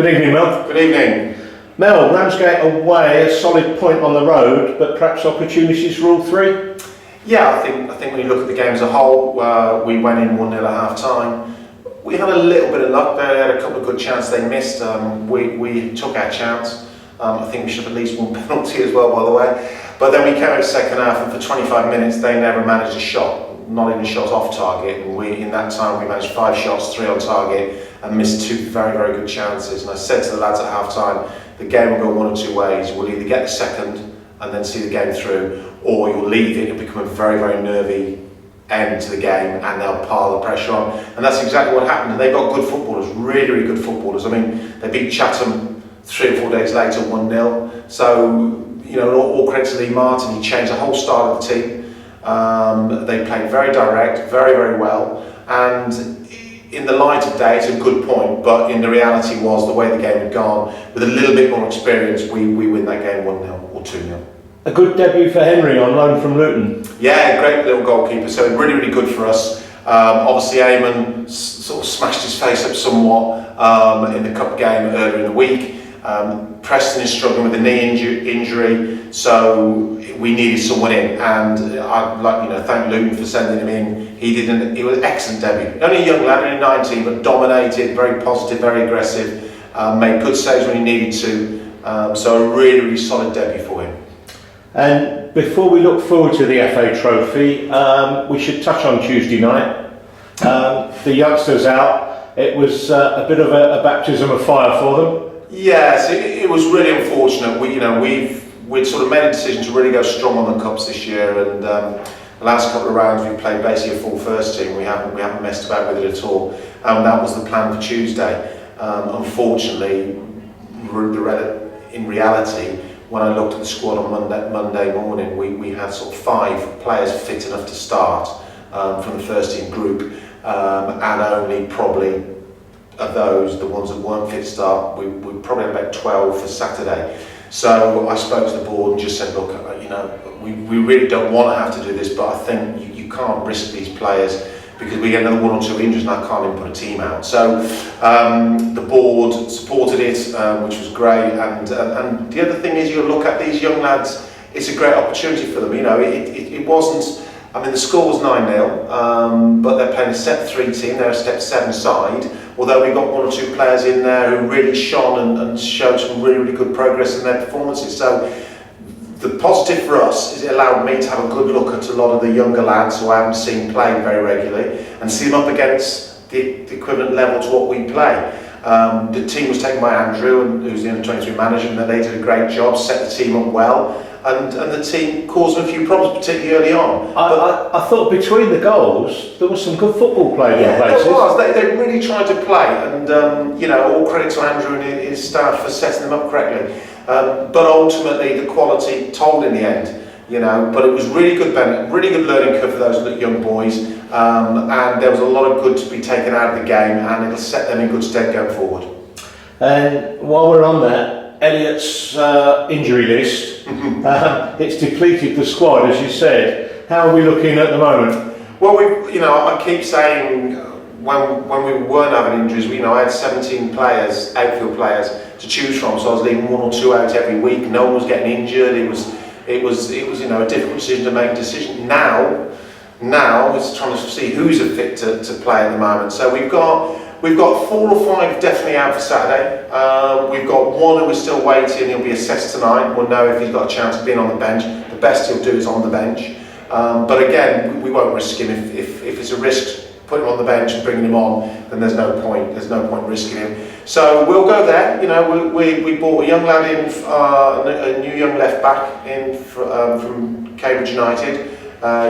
Good evening, Mel. Good evening. Mel, Ramsgate away, a solid point on the road, but perhaps opportunities for all three? Yeah, I think when you look at the game as a whole, we went in 1-0 at half time. We had a little bit of luck there. They had a couple of good chances they missed. We took our chance. I think we should have at least one penalty as well, by the way. But then we came out second half, and for 25 minutes they never managed a shot, not even a shot off target. And in that time we managed 5 shots, 3 on target, and missed 2 very, very good chances. And I said to the lads at half time, the game will go one of 2 ways. We'll either get the second and then see the game through, or you'll leave it and become a very, very nervy end to the game, and they'll pile the pressure on. And that's exactly what happened. And they've got good footballers, really, really good footballers. I mean, they beat Chatham 3 or 4 days later, 1-0. So, you know, all credit to Lee Martin. He changed the whole style of the team. They played very direct, very, very well. And in the light of day, it's a good point, but in the reality was the way the game had gone, with a little bit more experience, we win that game 1-0 or 2-0. A good debut for Henry on loan from Luton. Yeah, great little goalkeeper, so really, really good for us. Obviously Eamon sort of smashed his face up somewhat in the cup game earlier in the week. Preston is struggling with a knee injury, so we needed someone in, and I'd like thank Luton for sending him in. He was an excellent debut. Only a young lad, only 19, but dominated, very positive, very aggressive, made good saves when he needed to. So a really, really solid debut for him. And before we look forward to the FA Trophy, we should touch on Tuesday night. The youngsters out. It was a bit of a baptism of fire for them. Yes, it was really unfortunate. We'd sort of made a decision to really go strong on the cups this year, and the last couple of rounds we played basically a full first team. We haven't messed about with it at all, and that was the plan for Tuesday. Unfortunately, in reality, when I looked at the squad on Monday morning, we had sort of 5 players fit enough to start from the first team group, and only probably of those, the ones that weren't fit to start, we probably had about 12 for Saturday. So I spoke to the board and just said, look, we really don't want to have to do this, but I think you can't risk these players, because we get another 1 or 2 injuries and I can't even put a team out. So the board supported it, which was great. And the other thing is, you look at these young lads, it's a great opportunity for them. It wasn't, I mean, the score was 9-0, but they're playing a step 3 team, they're a step 7 side. Although we got 1 or 2 players in there who really shone and showed some really, really good progress in their performances. So the positive for us is it allowed me to have a good look at a lot of the younger lads who I haven't seen playing very regularly, and see them up against the equivalent level to what we play. The team was taken by Andrew, who's the under-23 manager, and they did a great job, set the team up well, and the team caused them a few problems, particularly early on. I thought between the goals there was some good football played in places. There was. They really tried to play, and all credit to Andrew and his staff for setting them up correctly. But ultimately the quality told in the end. But it was really good learning curve for those young boys, and there was a lot of good to be taken out of the game, and it'll set them in good stead going forward. And while we're on that, Elliot's injury list, it's depleted the squad, as you said. How are we looking at the moment? Well, I keep saying when we weren't having injuries, I had 17 players, outfield players, to choose from, so I was leaving 1 or 2 out every week. No one was getting injured. It was a difficult decision to make a decision. Now it's trying to see who's fit to play at the moment. So we've got 4 or 5 definitely out for Saturday. We've got 1 who is still waiting. He'll be assessed tonight. We'll know if he's got a chance of being on the bench. The best he'll do is on the bench. But again, we won't risk him. If it's a risk putting him on the bench and bringing him on, then there's no point. There's no point risking him. So we'll go there. We bought a young lad in, a new young left back in from Cambridge United,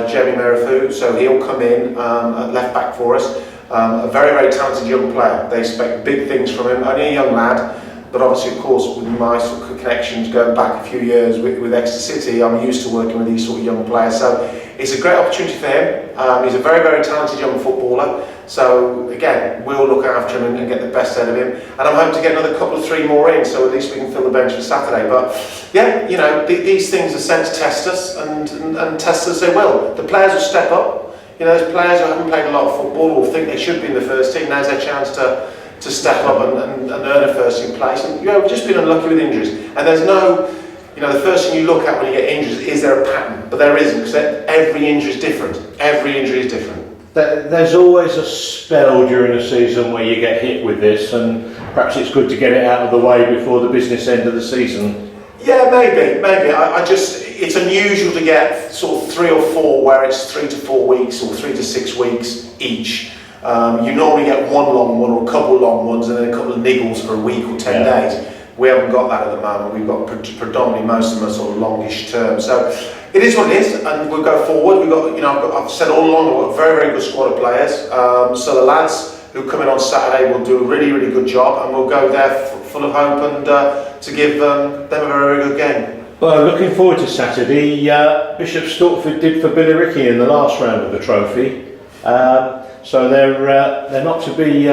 Jeremy Merifu. So he'll come in at left back for us. A very, very talented young player. They expect big things from him. Only a young lad, but obviously, of course, with my sort of connections going back a few years with Exeter City, I'm used to working with these sort of young players. So it's a great opportunity for him. He's a very, very talented young footballer. So again, we'll look after him and get the best out of him. And I'm hoping to get another couple of 3 more in, so at least we can fill the bench for Saturday. But yeah, these things are sent to test us, and test us they will. The players will step up. There's players who haven't played a lot of football or think they should be in the first team. Now's their chance to to step up and earn a first team place. And we've just been unlucky with injuries. And there's no, the first thing you look at when you get injuries, is there a pattern? But there isn't, because every injury is different. Every injury is different. There's always a spell during the season where you get hit with this, and perhaps it's good to get it out of the way before the business end of the season. Yeah, maybe. It's unusual to get sort of 3 or 4 where it's 3 to 4 weeks or 3 to 6 weeks each. You normally get one long one or a couple of long ones and then a couple of niggles for a week or 10 days. We haven't got that at the moment. We've got predominantly most of them are sort of longish term. So it is what it is, and we'll go forward. We've got, I've said all along, we've got a very, very good squad of players. So the lads who come in on Saturday will do a really, really good job, and we'll go there full of hope and to give them a very, very good game. Well, looking forward to Saturday. Bishops Stortford did for Billericay in the last round of the trophy, so they're not to be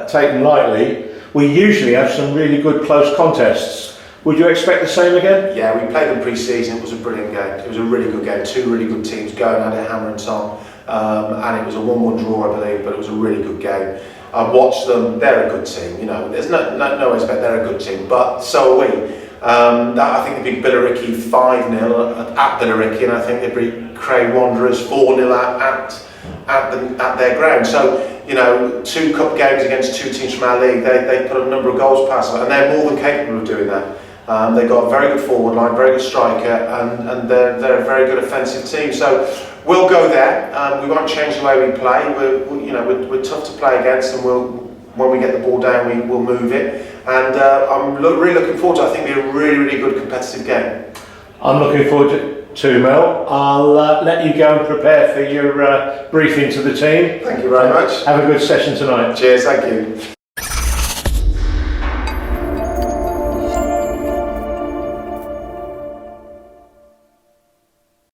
taken lightly. We usually have some really good close contests. Would you expect the same again? Yeah, we played them pre-season. It was a brilliant game. It was a really good game. 2 really good teams going at it, hammer and tong, and it was a 1-1 draw, I believe. But it was a really good game. I watched them. They're a good team. There's no ways about. They're a good team, but so are we. I think they beat Billericay 5-0 at Billericay, and I think they beat Cray Wanderers 4-0 at their ground. So 2 cup games against 2 teams from our league, they put a number of goals past them, and they're more than capable of doing that. They've got a very good forward line, very good striker, and they're a very good offensive team. So we'll go there. We won't change the way we play. We're tough to play against, and when we get the ball down, we'll move it. And I'm really looking forward to it. I think it'll be a really, really good competitive game. I'm looking forward to Mel. I'll let you go and prepare for your briefing to the team. Thank you very much. Have a good session tonight. Cheers, thank you.